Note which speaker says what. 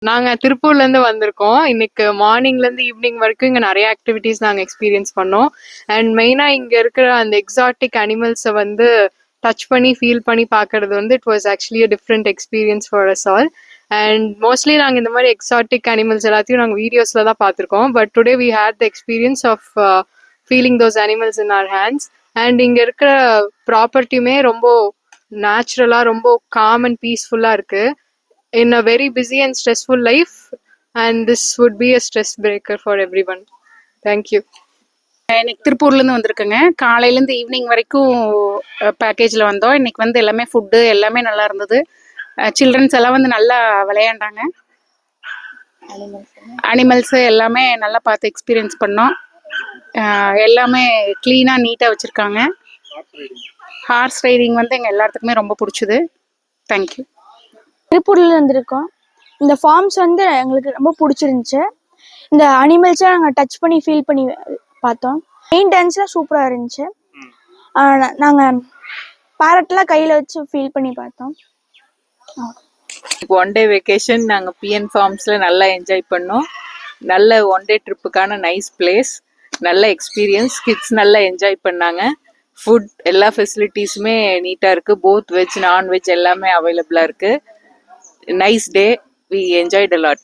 Speaker 1: நாங்க திருப்பூர்ல இருந்து வந்திருக்கோம். இன்னைக்கு மார்னிங்ல இருந்து ஈவினிங் வரைக்கும் இங்க நிறைய ஆக்டிவிட்டிஸ் நாங்க எக்ஸ்பீரியன்ஸ் பண்ணோம். அண்ட் மெயினா இங்க இருக்கிற அந்த எக்ஸாட்டிக் அனிமல்ஸை வந்து டச் பண்ணி ஃபீல் பண்ணி பார்க்கறது வந்து it was actually a different experience for us all. And mostly நாங்கள் இந்த மாதிரி எக்ஸாட்டிக் அனிமல்ஸ் எல்லாத்தையும் நாங்கள் வீடியோஸ்ல தான் பார்த்துருக்கோம். But today we had the experience of feeling those animals in our hands. And இங்க இருக்கிற ப்ராப்பர்ட்டியுமே ரொம்ப நேச்சுரலா ரொம்ப காம் அண்ட் பீஸ்ஃபுல்லா இருக்கு. In a very busy and stressful life, and this would be a stress breaker for everyone. Thank you.
Speaker 2: இன்னைக்கு திருப்பூர்லேருந்து வந்திருக்கேங்க. காலையிலேருந்து ஈவினிங் வரைக்கும் பேக்கேஜில் வந்தோம். இன்னைக்கு வந்து எல்லாமே ஃபுட்டு எல்லாமே நல்லா இருந்தது. சில்ட்ரன்ஸ் எல்லாம் வந்து நல்லா விளையாண்டாங்க. அனிமல்ஸு எல்லாமே நல்லா பார்த்து எக்ஸ்பீரியன்ஸ் பண்ணோம். எல்லாமே க்ளீனாக நீட்டாக வச்சுருக்காங்க. ஹார்ஸ் ரைடிங் வந்து எங்கள் எல்லாத்துக்குமே ரொம்ப பிடிச்சிது. தேங்க்யூ.
Speaker 3: திருப்பூர்ல இருந்திருக்கோம். இந்த ஃபார்ம்ஸ் வந்து எங்களுக்கு ரொம்ப பிடிச்சிருந்துச்சு. இந்த அனிமல்ஸை நாங்கள் டச் பண்ணி ஃபீல் பண்ணி பார்த்தோம். மெயின்டெனன்ஸ்லாம் சூப்பராக இருந்துச்சு. நாங்கள் பேரட்லாம் கையில் வச்சு ஃபீல் பண்ணி பார்த்தோம்.
Speaker 4: ஒன் டே வெக்கேஷன் நாங்கள் பிஎன் ஃபார்ம்ஸில் நல்லா என்ஜாய் பண்ணோம். நல்ல ஒன் டே ட்ரிப்புக்கான நைஸ் பிளேஸ், நல்ல எக்ஸ்பீரியன்ஸ். கிட்ஸ் நல்லா என்ஜாய் பண்ணாங்க. ஃபுட் எல்லா ஃபெசிலிட்டிஸுமே நீட்டாக இருக்குது. போத் வெஜ் நான்வெஜ் எல்லாமே அவைலபிளாக இருக்குது. Nice day. We enjoyed a lot.